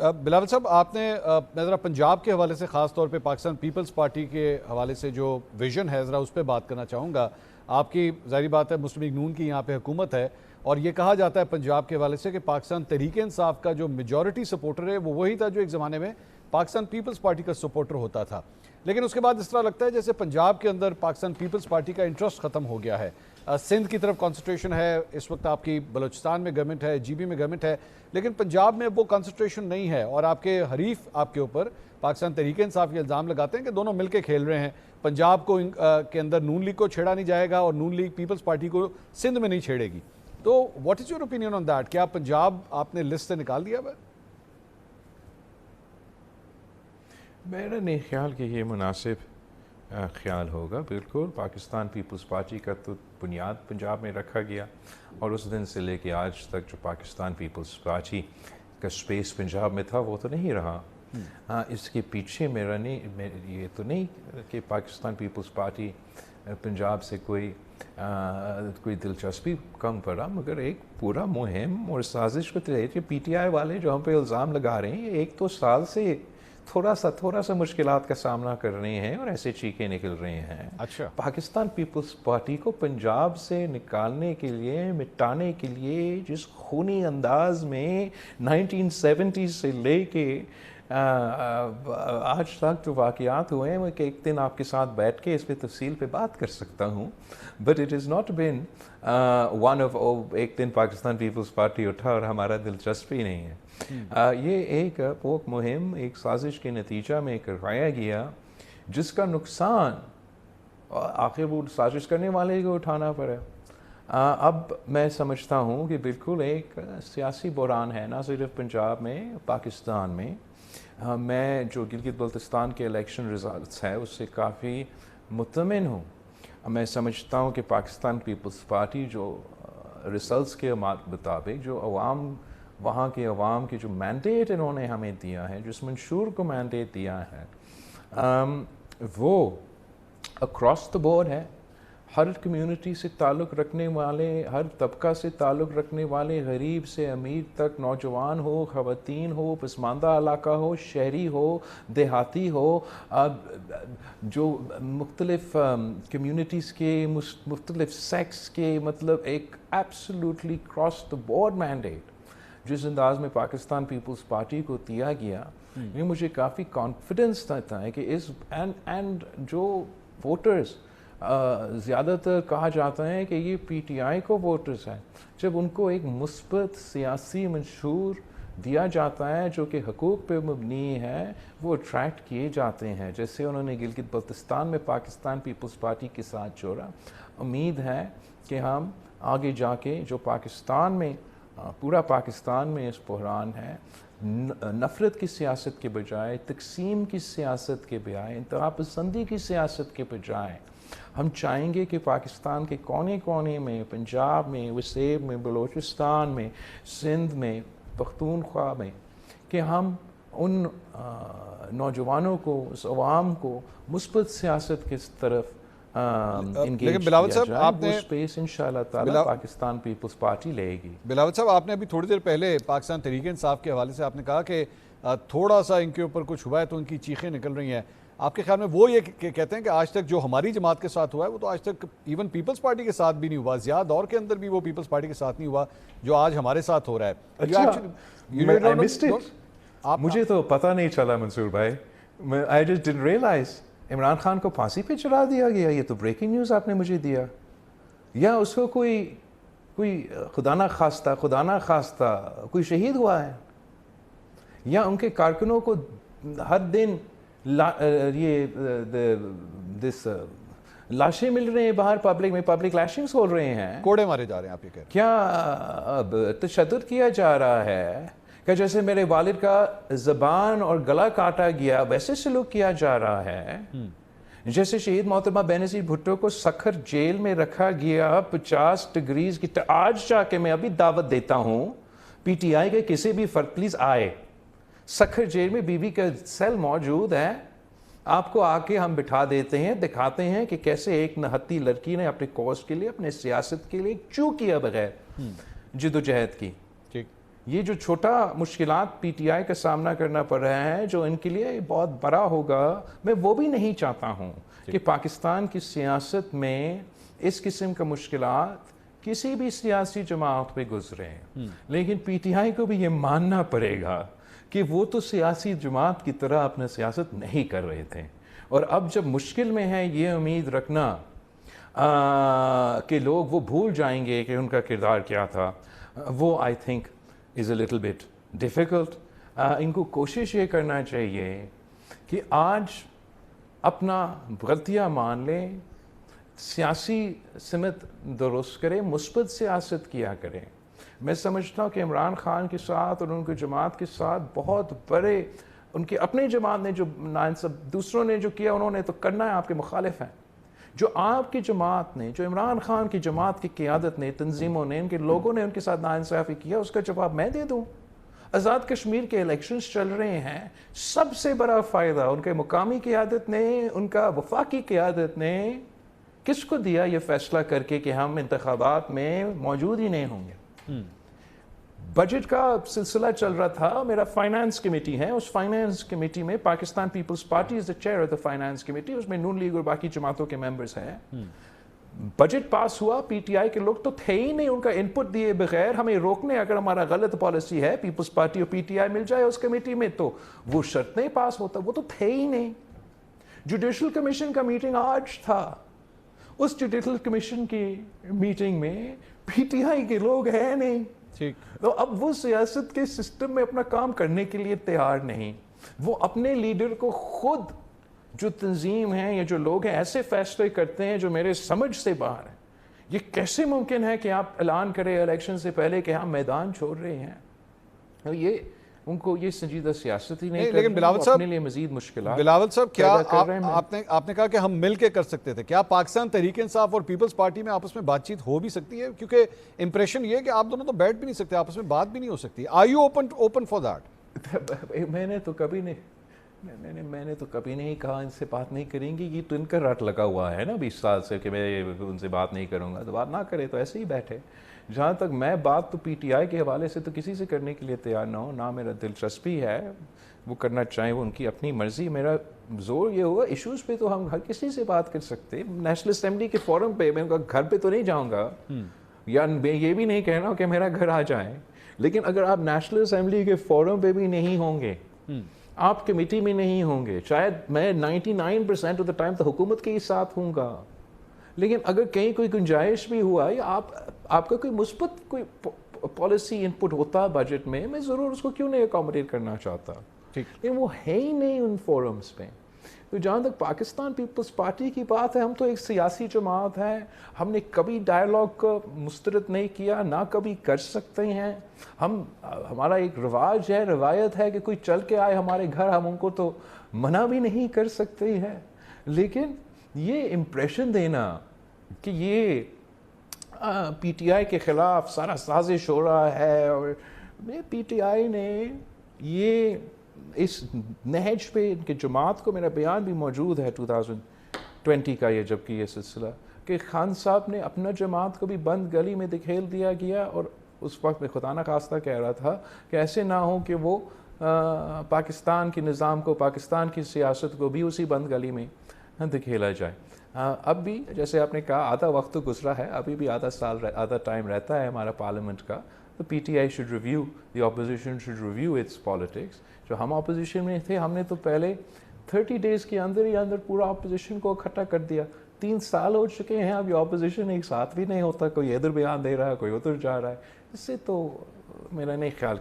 بلاول صاحب آپ نے میں ذرا پنجاب کے حوالے سے خاص طور پہ پاکستان پیپلز پارٹی کے حوالے سے جو ویژن ہے ذرا اس پہ بات کرنا چاہوں گا. آپ کی ظاہری بات ہے مسلم لیگ نون کی یہاں پہ حکومت ہے اور یہ کہا جاتا ہے پنجاب کے حوالے سے کہ پاکستان تحریک انصاف کا جو میجورٹی سپورٹر ہے وہ وہی تھا جو ایک زمانے میں پاکستان پیپلز پارٹی کا سپورٹر ہوتا تھا. لیکن اس کے بعد اس طرح لگتا ہے جیسے پنجاب کے اندر پاکستان پیپلز پارٹی کا انٹرسٹ ختم ہو گیا ہے. سندھ کی طرف کانسنٹریشن ہے اس وقت, آپ کی بلوچستان میں گورنمنٹ ہے, جی بی میں گورنمنٹ ہے, لیکن پنجاب میں وہ کانسنٹریشن نہیں ہے. اور آپ کے حریف آپ کے اوپر پاکستان تحریک انصاف یہ الزام لگاتے ہیں کہ دونوں مل کے کھیل رہے ہیں. پنجاب کو کے اندر نون لیگ کو چھیڑا نہیں جائے گا اور نون لیگ پیپلز پارٹی کو سندھ میں نہیں چھیڑے گی. تو what is your opinion on that? کیا پنجاب آپ نے لسٹ سے نکال دیا ہے؟ میرا نہیں خیال کہ یہ مناسب خیال ہوگا. بالکل پاکستان پیپلز پارٹی کا تو بنیاد پنجاب میں رکھا گیا اور اس دن سے لے کے آج تک جو پاکستان پیپلز پارٹی کا سپیس پنجاب میں تھا وہ تو نہیں رہا. اس کے پیچھے میرا نہیں, یہ تو نہیں کہ پاکستان پیپلز پارٹی پنجاب سے کوئی دلچسپی کم پڑا, مگر ایک پورا مہم اور سازش کو تحت پی ٹی آئی والے جو ہم پہ الزام لگا رہے ہیں, ایک تو سال سے تھوڑا سا مشکلات کا سامنا کر رہے ہیں اور ایسے چیخیں نکل رہے ہیں. اچھا, پاکستان پیپلز پارٹی کو پنجاب سے نکالنے کے لیے, مٹانے کے لیے جس خونی انداز میں 1970 سے لے کے آج تک جو واقعات ہوئے ہیں وہ کہ ایک دن آپ کے ساتھ بیٹھ کے اس پہ تفصیل پہ بات کر سکتا ہوں, but it is not been one of ایک دن پاکستان پیپلز پارٹی اٹھا اور ہمارا دلچسپی نہیں ہے. یہ ایک پوک مہم, ایک سازش کے نتیجہ میں کروایا گیا جس کا نقصان آخر وہ سازش کرنے والے کو اٹھانا پڑا. اب میں سمجھتا ہوں کہ بالکل ایک سیاسی بحران ہے, نہ صرف پنجاب میں, پاکستان میں. میں جو گلگت بلتستان کے الیکشن ریزلٹس ہے اس سے کافی مطمئن ہوں. میں سمجھتا ہوں کہ پاکستان پیپلز پارٹی جو ریزلٹس کے مطابق جو وہاں کے عوام کی جو مینڈیٹ انہوں نے ہمیں دیا ہے, جس منشور کو مینڈیٹ دیا ہے, وہ اکراس دا بورڈ ہے. ہر کمیونٹی سے تعلق رکھنے والے, ہر طبقہ سے تعلق رکھنے والے, غریب سے امیر تک, نوجوان ہو, خواتین ہو, پسماندہ علاقہ ہو, شہری ہو, دیہاتی ہو, جو مختلف کمیونٹیز کے, مختلف سیکس کے, مطلب ایک absolutely cross the board mandate جس انداز میں پاکستان پیپلز پارٹی کو دیا گیا. یہ مجھے کافی کانفیڈنس دیتا ہے کہ اس اینڈ جو ووٹرز زیادہ تر کہا جاتا ہے کہ یہ پی ٹی آئی کو ووٹرز ہیں, جب ان کو ایک مثبت سیاسی منشور دیا جاتا ہے جو کہ حقوق پہ مبنی ہے, وہ اٹریکٹ کیے جاتے ہیں, جیسے انہوں نے گلگت بلتستان میں پاکستان پیپلز پارٹی کے ساتھ جوڑا. امید ہے کہ ہم آگے جا کے جو پاکستان میں, پورا پاکستان میں اس بحران ہے, نفرت کی سیاست کے بجائے, تقسیم کی سیاست کے بجائے, انتہا پسندی کی سیاست کے بجائے, ہم چاہیں گے کہ پاکستان کے کونے کونے میں, پنجاب میں, وسیب میں, بلوچستان میں, سندھ میں, پختونخوا میں, کہ ہم ان نوجوانوں کو, اس عوام کو مثبت سیاست کی طرف لیکن بلاول صاحب آپ نے اسپیس انشاءاللہ تعالی پاکستان پیپلز پارٹی لے گی. بلاول صاحب آپ نے ابھی تھوڑی دیر پہلے پاکستان تحریک انصاف کے حوالے سے آپ نے کہا کہ تھوڑا سا ان کے اوپر کچھ ہوا ہے تو ان کی چیخیں نکل رہی ہیں. آپ کے خیال میں وہ یہ کہتے ہیں کہ آج تک جو ہماری جماعت کے ساتھ ہوا ہے وہ تو آج تک ایون پیپلز پارٹی کے ساتھ بھی نہیں ہوا, ضیاء دور کے اندر بھی وہ پیپلز پارٹی کے ساتھ نہیں ہوا جو آج ہمارے ساتھ ہو رہا ہے. مجھے تو پتہ نہیں چلا منصور بھائی, I just didn't realize. Imran Khan کو پھانسی پہ چڑھا دیا گیا, یہ تو بریکنگ نیوز آپ نے مجھے دیا. یا اس کو کوئی خدا نہ خواستہ کوئی شہید ہوا ہے, یا ان کے کارکنوں کو ہر دن لاشیں مل رہے ہیں باہر پبلک میں, پبلک لاشنگز ہو رہے ہیں, کوڑے مارے جا رہے ہیں. آپ یہ کہہ رہے ہیں کیا تشدد کیا جا رہا ہے کہ جیسے میرے والد کا زبان اور گلا کاٹا گیا ویسے سلوک کیا جا رہا ہے, جیسے شہید محترمہ بینظیر بھٹو کو سکھر جیل میں رکھا گیا 50 ڈگریز کی. آج جا کے میں ابھی دعوت دیتا ہوں پی ٹی آئی کے کسی بھی فرد پلیز آئے, سکھر جیل میں بیوی کا سیل موجود ہے, آپ کو آ کے ہم بٹھا دیتے ہیں, دکھاتے ہیں کہ کیسے ایک نہتی لڑکی نے اپنے کوز کے لیے, اپنے سیاست کے لیے چو کیا بغیر جدوجہد کی. یہ جو چھوٹا مشکلات پی ٹی آئی کا سامنا کرنا پڑ رہا ہے جو ان کے لیے بہت بڑا ہوگا، میں وہ بھی نہیں چاہتا ہوں کہ پاکستان کی سیاست میں اس قسم کا مشکلات کسی بھی سیاسی جماعت پہ گزرے، لیکن پی ٹی آئی کو بھی یہ ماننا پڑے گا کہ وہ تو سیاسی جماعت کی طرح اپنا سیاست نہیں کر رہے تھے، اور اب جب مشکل میں ہے یہ امید رکھنا کہ لوگ وہ بھول جائیں گے کہ ان کا کردار کیا تھا، وہ I think is a little bit difficult. ان کو کوشش یہ کرنا چاہیے کہ آج اپنا غلطیاں مان لیں، سیاسی سمت درست کریں، مثبت سیاست کیا کریں۔ میں سمجھتا ہوں کہ عمران خان کے ساتھ اور ان کی جماعت کے ساتھ بہت بڑے، ان کی اپنی جماعت نے جو دوسروں نے جو کیا انہوں نے تو کرنا ہے، آپ کے مخالف ہیں۔ جو آپ کی جماعت نے، جو عمران خان کی جماعت کی قیادت نے، تنظیموں نے، ان کے لوگوں نے ان کے ساتھ ناانصافی کیا، اس کا جواب میں دے دوں۔ آزاد کشمیر کے الیکشنز چل رہے ہیں، سب سے بڑا فائدہ ان کے مقامی قیادت نے، ان کا وفاقی قیادت نے کس کو دیا یہ فیصلہ کر کے کہ ہم انتخابات میں موجود ہی نہیں ہوں گے۔ بجٹ کا سلسلہ چل رہا تھا، میرا فائنانس کمیٹی ہے، اس فائنانس کمیٹی میں Pakistan Peoples Party is the chair of the finance committee, اس میں نون لیگ اور باقی جماعتوں کے ممبرز ہیں۔ بجٹ پاس ہوا، پی ٹی آئی کے لوگ تو تھے ہی نہیں، ان کا ان پٹ دیے بغیر ہمیں روکنے، اگر ہمارا غلط پالیسی ہے پیپلز پارٹی اور پی ٹی آئی مل جائے اس کمیٹی میں تو وہ شرط نہیں پاس ہوتا، وہ تو تھے ہی نہیں۔ جوڈیشل کمیشن کا میٹنگ آج تھا، اس جوڈیشل کمیشن کی میٹنگ میں پی ٹی آئی کے لوگ ہیں نہیں، تو اب وہ سیاست کے سسٹم میں اپنا کام کرنے کے لیے تیار نہیں۔ وہ اپنے لیڈر کو خود، جو تنظیم ہیں یا جو لوگ ہیں، ایسے فیصلے کرتے ہیں جو میرے سمجھ سے باہر ہیں۔ یہ کیسے ممکن ہے کہ آپ اعلان کریں الیکشن سے پہلے کہ ہم میدان چھوڑ رہے ہیں؟ یہ ان کو یہ سنجیدہ سیاست ہی نہیں، لیکن بلاول صاحب اپنے لیے مزید مشکلات۔ بلاول صاحب کیا آپ نے کہا کہ ہم مل کے کر سکتے تھے، کیا پاکستان تحریک انصاف اور پیپلز پارٹی میں آپس میں بات چیت ہو بھی سکتی ہے؟ کیونکہ امپریشن یہ ہے کہ آپ دونوں تو بیٹھ بھی نہیں سکتے، آپس میں بات بھی نہیں ہو سکتی۔ Are you open for that? میں نے تو کبھی نہیں کہا ان سے بات نہیں کریں گی، یہ تو ان کا رٹ لگا ہوا ہے نا 20 سال سے کہ میں ان سے بات نہیں کروں گا، تو بات نہ کرے تو ایسے ہی بیٹھے۔ جہاں تک میں بات تو پی ٹی آئی کے حوالے سے تو کسی سے کرنے کے لیے تیار نہ ہوں، نہ میرا دلچسپی ہے، وہ کرنا چاہیں وہ ان کی اپنی مرضی۔ میرا زور یہ ہوگا ایشوز پہ تو ہم ہر کسی سے بات کر سکتے، نیشنل اسمبلی کے فورم پہ میں ان کا گھر پہ تو نہیں جاؤں گا، یا یہ بھی نہیں کہنا کہ میرا گھر آ جائیں، لیکن اگر آپ نیشنل اسمبلی کے فورم پہ بھی نہیں ہوں گے، آپ کمیٹی میں نہیں ہوں گے، شاید میں 99% آف دا ٹائم تو حکومت کے ہی ساتھ ہوں گا، لیکن اگر کہیں کوئی گنجائش بھی ہوا یا آپ کا کوئی مثبت کوئی پالیسی ان پٹ ہوتا بجٹ میں ضرور اس کو کیوں نہیں اکاموڈیٹ کرنا چاہتا، لیکن وہ ہے ہی نہیں ان فورمز پہ۔ تو جہاں تک پاکستان پیپلز پارٹی کی بات ہے، ہم تو ایک سیاسی جماعت ہے، ہم نے کبھی ڈائیلاگ کو مسترد نہیں کیا، نہ کبھی کر سکتے ہیں۔ ہمارا ایک رواج ہے، روایت ہے کہ کوئی چل کے آئے ہمارے گھر، ہم ان کو تو منع بھی نہیں کر سکتے ہیں، لیکن یہ امپریشن دینا کہ یہ پی ٹی آئی کے خلاف سارا سازش ہو رہا ہے، اور پی ٹی آئی نے یہ اس نہج پہ ان کی جماعت کو، میرا بیان بھی موجود ہے 2020 کا، یہ جبکہ یہ سلسلہ کہ خان صاحب نے اپنا جماعت کو بھی بند گلی میں دکھیل دیا گیا، اور اس وقت میں خدا نخواستہ کہہ رہا تھا کہ ایسے نہ ہو کہ وہ پاکستان کے نظام کو، پاکستان کی سیاست کو بھی اسی بند گلی میں دکھیلا جائے۔ اب بھی جیسے آپ نے کہا آدھا وقت تو گزرا ہے، ابھی بھی آدھا ٹائم رہتا ہے ہمارا پارلیمنٹ کا، تو PTI should review, the opposition should review its politics. جو ہم اپوزیشن میں تھے، ہم نے تو پہلے 30 days کے اندر ہی اندر پورا اپوزیشن کو اکٹھا کر دیا۔ 3 سال ہو چکے ہیں، اب یہ اپوزیشن ایک ساتھ بھی نہیں ہوتا، کوئی ادھر بیان دے رہا ہے، کوئی ادھر جا رہا ہے، اس سے تو میرا نہیں خیال کہ